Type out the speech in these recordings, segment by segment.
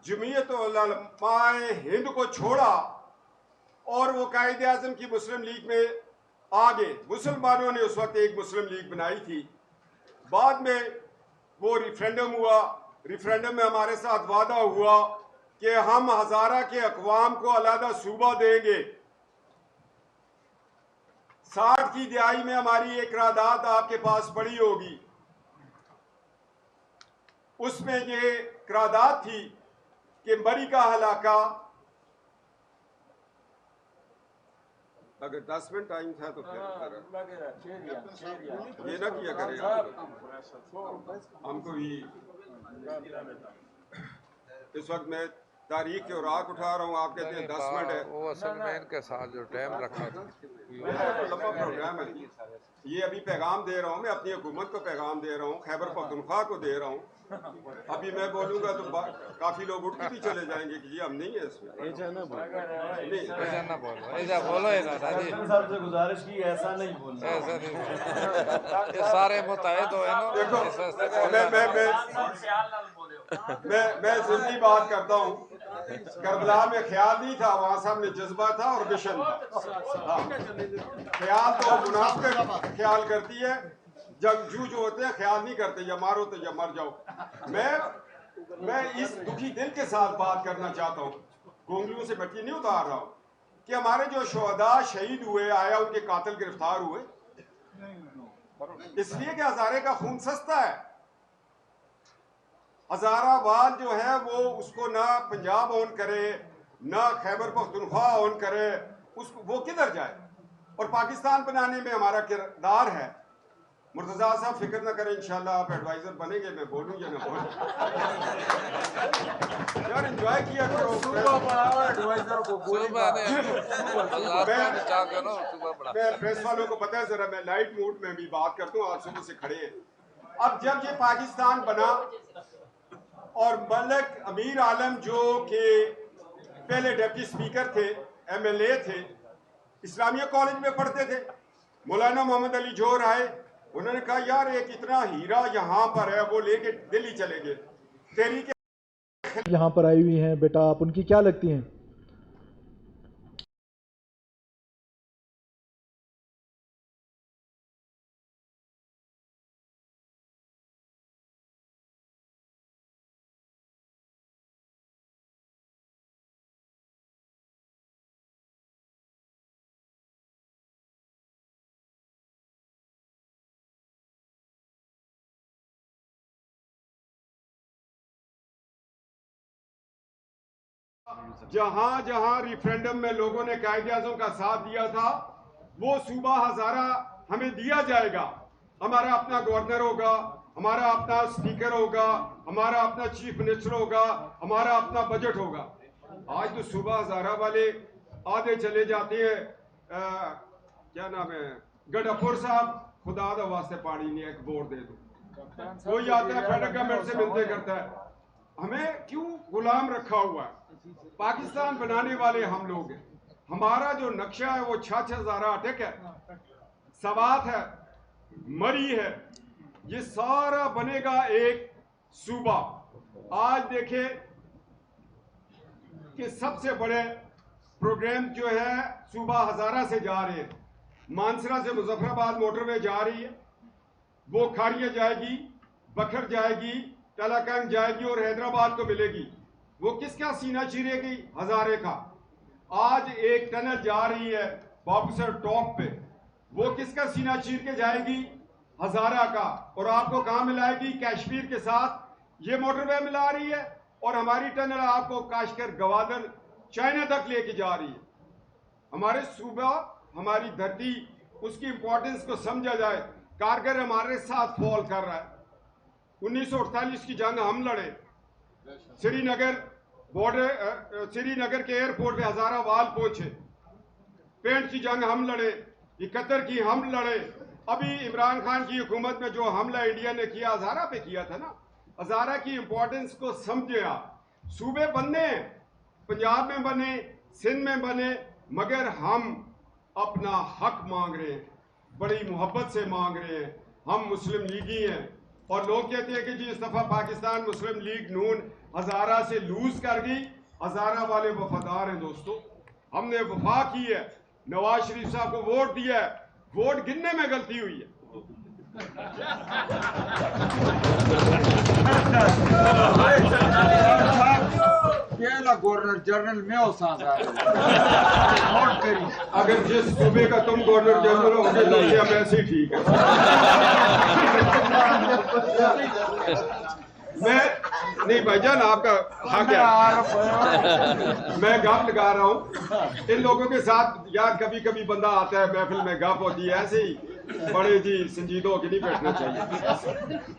जमीयत उलमाए हिंद को छोड़ा और वो कायदे आज़म की मुस्लिम लीग में आ गए। मुसलमानों ने उस वक्त एक मुस्लिम लीग बनाई थी। बाद में वो रिफरेंडम हुआ। रिफरेंडम में हमारे साथ वादा हुआ कि हम हज़ारा के अक़वाम को अलहदा सूबा देंगे। 60 की दिहाई में हमारी एक करारदाद आपके पास पड़ी होगी। उसमें ये करारदाद थी कि मरी का हलाका, अगर 10 मिनट टाइम था तो फिर ये ना किया करेगा हमको ही। इस वक्त मैं तारीख के औराक उठा रहा हूँ, आप कहते हैं 10 मिनट है। वो असल में इनके साथ जो टाइम रखा था लंबा प्रोग्राम है। ये अभी पैगाम दे रहा हूँ, मैं अपनी हुकूमत को पैगाम दे रहा हूँ, खैबर पख्तूनख्वा को दे रहा हूँ। अभी मैं बोलूँगा तो काफी लोग उठ के भी चले जाएंगे कि जी हम नहीं है इसमें। ऐसा ना बोलो, ऐसा बोलो है ना दादी साहब से गुजारिश की, ऐसा नहीं बोलना, ऐसा नहीं। ये सारे मुताहिद हो ना। देखो मैं जिंदी बात करता हूँ। करबला में ख्याल नहीं था, वहाँ साहब में जज्बा था और मिशन था। ख्याल तो मुनाफिक ख्याल करती है, जंगजू जो होते हैं ख्याल नहीं करते, या मारो तो या मर जाओ। मैं इस दुखी दिल के साथ बात करना चाहता हूँ, गोंगलियों से बच्ची नहीं उतार रहा हूँ, कि हमारे जो शोहदा शहीद हुए, आया उनके कातिल गिरफ्तार हुए इसलिए कि हज़ारे का खून सस्ता है। हज़ाराबाद जो है वो उसको ना पंजाब ओन करे ना खैबर पख्तूनख्वा ओन करे, उसको वो किधर जाए। और पाकिस्तान बनाने में हमारा किरदार है। मुर्तज़ा साहब फिक्र न करें, इंशाल्लाह आप एडवाइजर बनेंगे, मैं बोलूँ या ना बोलूँ। यार एंजॉय किया करो। मैं प्रेस वालों को पता है, जरा मैं लाइट मूड में भी बात करता हूँ, आप सुबह से खड़े हैं। अब जब ये पाकिस्तान बना और मलिक अमीर आलम जो कि पहले डिप्टी स्पीकर थे, MLA थे, इस्लामिया कॉलेज में पढ़ते थे, मौलाना मोहम्मद अली जोहर आए, उन्होंने कहा यार एक इतना हीरा यहाँ पर है, वो लेके दिल्ली चले गए। तहरीक यहाँ पर आई हुई हैं बेटा, आप उनकी क्या लगती हैं? जहां जहां रिफरेंडम में लोगों ने कायदे आज़म का साथ दिया था, वो सूबा हज़ारा हमें दिया जाएगा। हमारा अपना गवर्नर होगा, हमारा अपना स्पीकर होगा, हमारा अपना चीफ मिनिस्टर होगा, हमारा अपना बजट होगा। आज तो सूबा हज़ारा वाले आधे चले जाते हैं, क्या नाम है, गडफुर साहब, खुदा दा वास्ते पानी नहीं है, एक बोर दे दो। कोई आता है फेडरल गवर्नमेंट से मिलते करता है। हमें क्यों गुलाम रखा हुआ है? पाकिस्तान बनाने वाले हम लोग हैं। हमारा जो नक्शा है वो 6,000 अटक है, सवात है, मरी है, ये सारा बनेगा एक सूबा। आज देखें कि सबसे बड़े प्रोग्राम जो है सूबा हज़ारा से जा रहे हैं। मानसरा से मुजफ्फराबाद मोटरवे जा रही है, वो खाड़िया जाएगी, बखर जाएगी, टलाकंग जाएगी और हैदराबाद को मिलेगी। वो किसका सीना चीरेगी? हज़ारे का। आज एक टनल जा रही है बाबूसर टॉप पे, वो किसका सीना चीर के जाएगी? हज़ारा का। और आपको कहाँ मिलाएगी? कश्मीर के साथ ये मोटरवे मिला रही है, और हमारी टनल आपको काशकर गवादर चाइना तक लेके जा रही है। हमारे सूबा, हमारी धरती, उसकी इंपॉर्टेंस को समझा जाए। कारगिल हमारे साथ फॉल कर रहा है। 1948 की जंग हम लड़े, श्रीनगर बॉर्डर, श्रीनगर के एयरपोर्ट पे हज़ारा वाल पहुंचे। पेंट की जंग हम लड़े, 71 की हम लड़े। अभी इमरान खान की हुकूमत में जो हमला इंडिया ने किया, हज़ारा पे किया था ना। हज़ारा की इंपॉर्टेंस को समझे आप। सूबे बनने हैं, पंजाब में बने, सिंध में बने, मगर हम अपना हक मांग रहे हैं, बड़ी मोहब्बत से मांग रहे हैं। हम मुस्लिम लीगी हैं, और लोग कहते हैं कि जी इस दफा पाकिस्तान मुस्लिम लीग नून हजारा से लूज कर गई। हजारा वाले वफादार हैं दोस्तों, हमने वफा की है, नवाज शरीफ साहब को वोट दिया है, वोट गिनने में गलती हुई है। गवर्नर जनरल में हो अगर जिस सूबे का तुम गवर्नर जनरल हो मुझे लग गया वैसे ही ठीक है। मैं नहीं भाईजान, आपका हक है, मैं गप लगा रहा हूँ इन लोगों के साथ। यार कभी कभी बंदा आता है महफिल में, गप होती है, ऐसे ही बड़े जी संजीदा होकर नहीं बैठना चाहिए।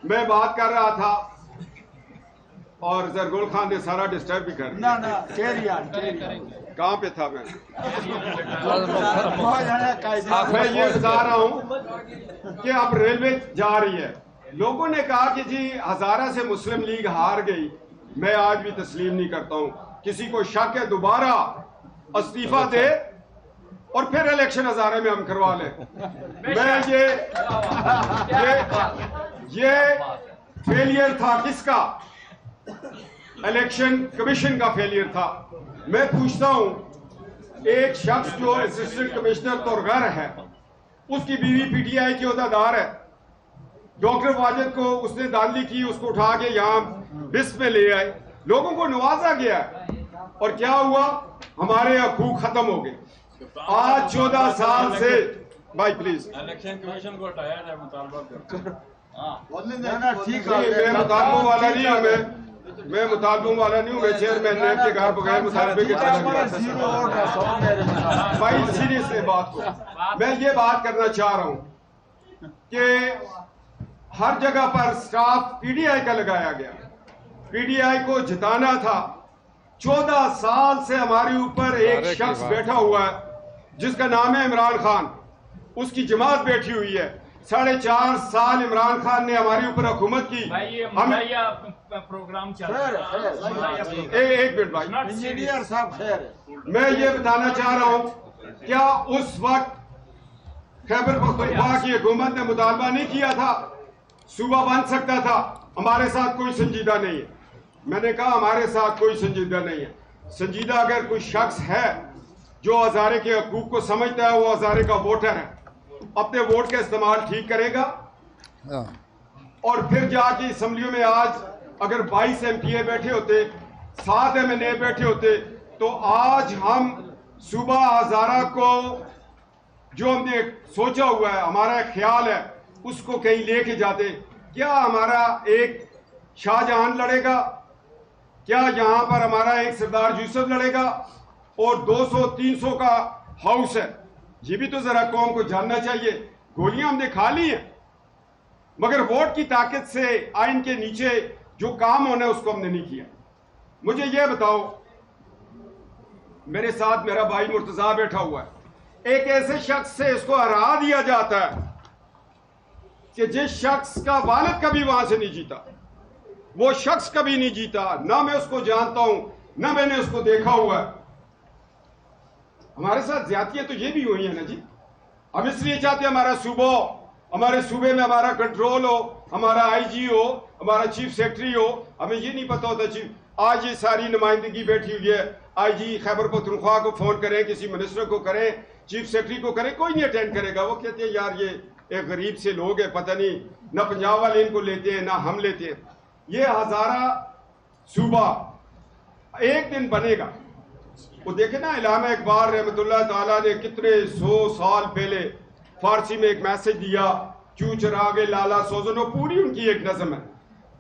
मैं बात कर रहा था और जरगुल खान ने सारा डिस्टर्ब भी कर दिया। कहाँ पे था मैं ये बता रहा हूँ कि अब रेलवे जा रही है। लोगों ने कहा कि जी हजारा से मुस्लिम लीग हार गई। मैं आज भी तस्लीम नहीं करता हूँ। किसी को शक है दोबारा इस्तीफा दे और फिर इलेक्शन हजारे में हम करवा लें। मैं ये फेलियर था किसका? इलेक्शन कमीशन का फेलियर था। मैं पूछता हूं, एक शख्स जो असिस्टेंट कमिश्नर तोरगर है, उसकी बीवी पीटीआई की ओहदेदार है। डॉक्टर वाजिद को उसने दांधली की, उसको उठा के यहां बिस में ले आए, लोगों को नवाजा गया और क्या हुआ? हमारे हकूक खत्म हो गए। आज 14 साल से भाई प्लीज इलेक्शन कमीशन को हटाया जाए, मुतालबा करते ठीक मैं मुतालबों वाला नहीं हूँ, मैं मुतालबों वाला नहीं हूँ। मैं चेयरमैन ने के घर बगैर मुतालबे के भाई सीरियसली बात को मैं ये बात करना चाह रहा हूँ कि हर जगह पर स्टाफ पीडीआई का लगाया गया। पीडीआई को जिताना था। 14 साल से हमारे ऊपर एक शख्स बैठा हुआ है जिसका नाम है इमरान खान। उसकी जमात बैठी हुई है। 4.5 साल इमरान खान ने हमारे ऊपर हुकूमत की। हम प्रोग्राम चल रहा है। एक मिनट भाई, इंजीनियर साहब खैर, मैं ये बताना चाह रहा हूं, क्या उस वक्त खैबर पख्तूनख्वा की हुकूमत ने मुतालबा नहीं किया था? सूबा बन सकता था। हमारे साथ कोई संजीदा नहीं है। मैंने कहा हमारे साथ कोई संजीदा नहीं है। संजीदा अगर कोई शख्स है जो हजारे के हकूक को समझता है, वो हजारे का वोटर है, अपने वोट का इस्तेमाल ठीक करेगा और फिर जाके असम्बलियों में आज अगर 22 एमपीए बैठे होते, 7 एमएनए बैठे होते, तो आज हम सूबा हजारा को जो हमने सोचा हुआ है, हमारा ख्याल है, उसको कहीं लेके जाते। क्या हमारा एक शाहजहां लड़ेगा? क्या यहां पर हमारा एक सरदार यूसुफ लड़ेगा? और 200-300 का हाउस है। ये भी तो जरा कौम को जानना चाहिए। गोलियां हमने खा ली हैं, मगर वोट की ताकत से आइन के नीचे जो काम होना है उसको हमने नहीं किया। मुझे यह बताओ, मेरे साथ मेरा भाई मुर्तजा बैठा हुआ है, एक ऐसे शख्स से इसको हरा दिया जाता है कि जिस शख्स का वालिद कभी वहां से नहीं जीता, वो शख्स कभी नहीं जीता, ना मैं उसको जानता हूं, ना मैंने उसको देखा हुआ है। हमारे साथ ज्यादतियां तो ये भी हुई है ना जी। हम इसलिए चाहते हैं हमारे सूबे में हमारा कंट्रोल हो, हमारा आईजी हो, हमारा चीफ सेक्रेटरी हो। हमें ये नहीं पता होता चीफ। आज ये सारी नुमाइंदगी बैठी हुई है। आईजी खैबर पख्तूनख्वा को फोन करें, किसी मिनिस्टर को करें, चीफ सेक्रेटरी को करें, कोई नहीं अटेंड करेगा। वो कहते हैं यार ये एक गरीब से लोग है, पता नहीं ना पंजाब वाले इनको लेते हैं ना हम लेते हैं। ये हजारा सूबा एक दिन बनेगा। वो देखे ना, इलामा इकबाल रहमतुल्लाह ताला ने कितने 100 साल पहले फारसी में एक मैसेज दिया, चू चरागे लाला सोजनो, पूरी उनकी एक नज़म है।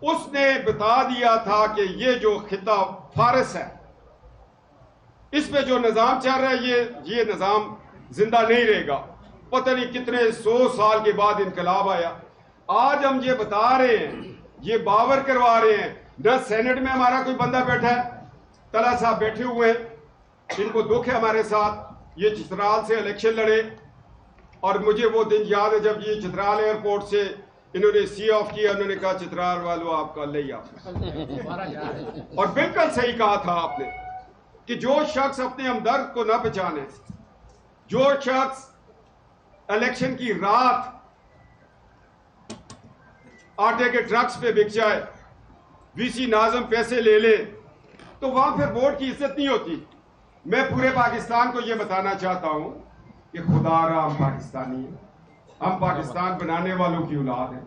उसने बता दिया था कि ये जो खिता फारस है, इस पे जो निज़ाम चल रहा है, ये निज़ाम जिंदा नहीं रहेगा। पता नहीं कितने 100 साल के बाद इनकलाब आया। आज हम ये बता रहे हैं, ये बावर करवा रहे हैं। न सेनेट में हमारा कोई बंदा बैठा है, तला साहब बैठे हुए हैं, इनको दुख है हमारे साथ। ये चित्राल से इलेक्शन लड़े और मुझे वो दिन याद है जब ये चित्राल एयरपोर्ट से इन्होंने सी ऑफ किया। उन्होंने कहा चित्राल वालों आपका अल्लाह हाफ़िज़। और बिल्कुल सही कहा था आपने कि जो शख्स अपने हमदर्द को न पहचाने, जो शख्स इलेक्शन की रात आटे के ट्रक्स पे बिक जाए, वीसी नाज़म पैसे ले ले तो वहां फिर वोट की इज्जत नहीं होती। मैं पूरे पाकिस्तान को यह बताना चाहता हूं कि खुदारा हम पाकिस्तानी हैं, हम पाकिस्तान बनाने वालों की औलाद हैं।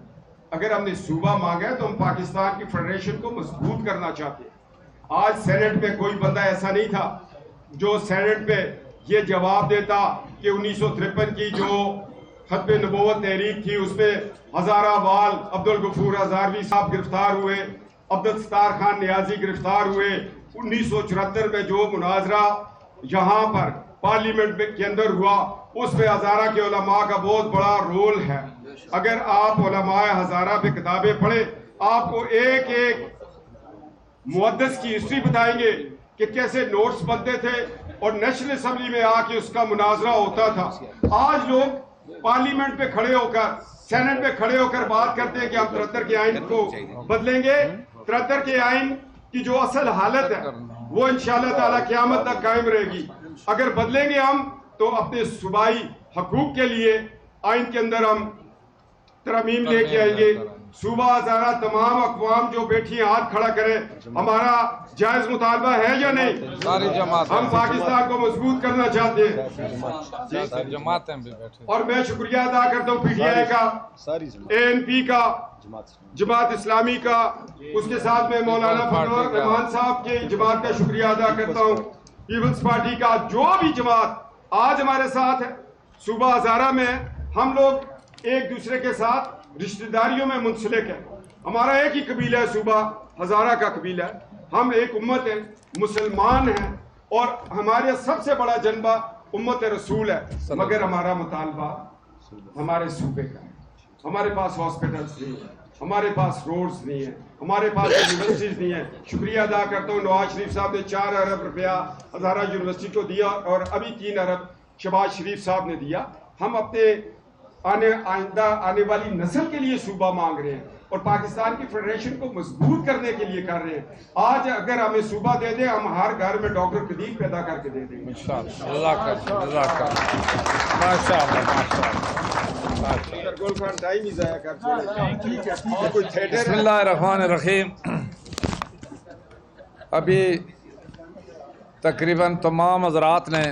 अगर हमने सूबा मांगा है तो हम पाकिस्तान की फेडरेशन को मजबूत करना चाहते हैं। आज सेनेट में कोई बंदा ऐसा नहीं था जो सेनेट पे ये जवाब देता कि 1953 की जो खत्म नबूवत तहरीक थी उसमें हजारा वाल अब्दुल गफूर हजारवी साहब गिरफ्तार हुए, अब्दुल सत्तार खान नियाजी गिरफ्तार हुए। 1974 में जो मुनाजरा यहाँ पर पार्लियामेंट के अंदर हुआ उसमें हजारा के उलमा का बहुत बड़ा रोल है। अगर आप उलमाए हजारा पे किताबें पढ़े आपको एक एक मुहद्दिस की हिस्ट्री बताएंगे कि कैसे नोट्स बनते थे और नेशनल असेंबली में आके उसका मुनाजरा होता था। आज लोग पार्लियामेंट पे खड़े होकर सेनेट में खड़े होकर बात करते हैं कि हम 73 के आइन को बदलेंगे। 73 के आइन की जो असल हालत है वो इंशाअल्लाह ताला क़यामत तक कायम रहेगी। अगर बदलेंगे हम तो अपने सूबाई हकूक के लिए आइन के अंदर हम तरमीम लेके आएंगे। सूबा हजारा तमाम अक़वाम जो बैठी हैं हाथ खड़ा करें। हमारा जायज मुतालबा है या नहीं? सारी जमात हम पाकिस्तान को मजबूत करना चाहते हैं जमातें भी बैठे। और मैं शुक्रिया अदा करता हूँ पीटीआई का, ANP का, जमात इस्लामी का, उसके साथ में मौलाना फजलुर रहमान साहब के जमात का शुक्रिया अदा करता हूँ, पीपल्स पार्टी का, जो भी जमात आज हमारे साथ है। सूबा हजारा में हम लोग एक दूसरे के साथ रिश्तेदारियों में मुंसलिक है। हमारा एक ही कबीला है, सूबा हजारा का कबीला है। हम एक उम्मत है, मुसलमान हैं और हमारे सबसे बड़ा जन्मा उम्मत रसूल है। मगर हमारा मुतालबा हमारे सूबे का है। हमारे पास हॉस्पिटल्स नहीं है, हमारे पास रोड्स नहीं है, हमारे पास यूनिवर्सिटीज नहीं है। शुक्रिया अदा करता हूँ नवाज शरीफ साहब ने 4 अरब रुपया हजारा यूनिवर्सिटी को दिया और अभी 3 अरब शहबाज शरीफ साहब ने दिया। हम अपने आइंदा आने वाली नस्ल के लिए सूबा मांग रहे हैं और पाकिस्तान की फेडरेशन को मजबूत करने के लिए कर रहे हैं। आज अगर हमें सूबा दे दे हम हर घर में डॉक्टर कदीर पैदा करके दे देंगे। गोलखान टाइम ही जाया कर कोई थिएटर। बिस्मिल्लाहिर्रहमानिर्रहीम। अभी तकरीबन तमाम हज़रात ने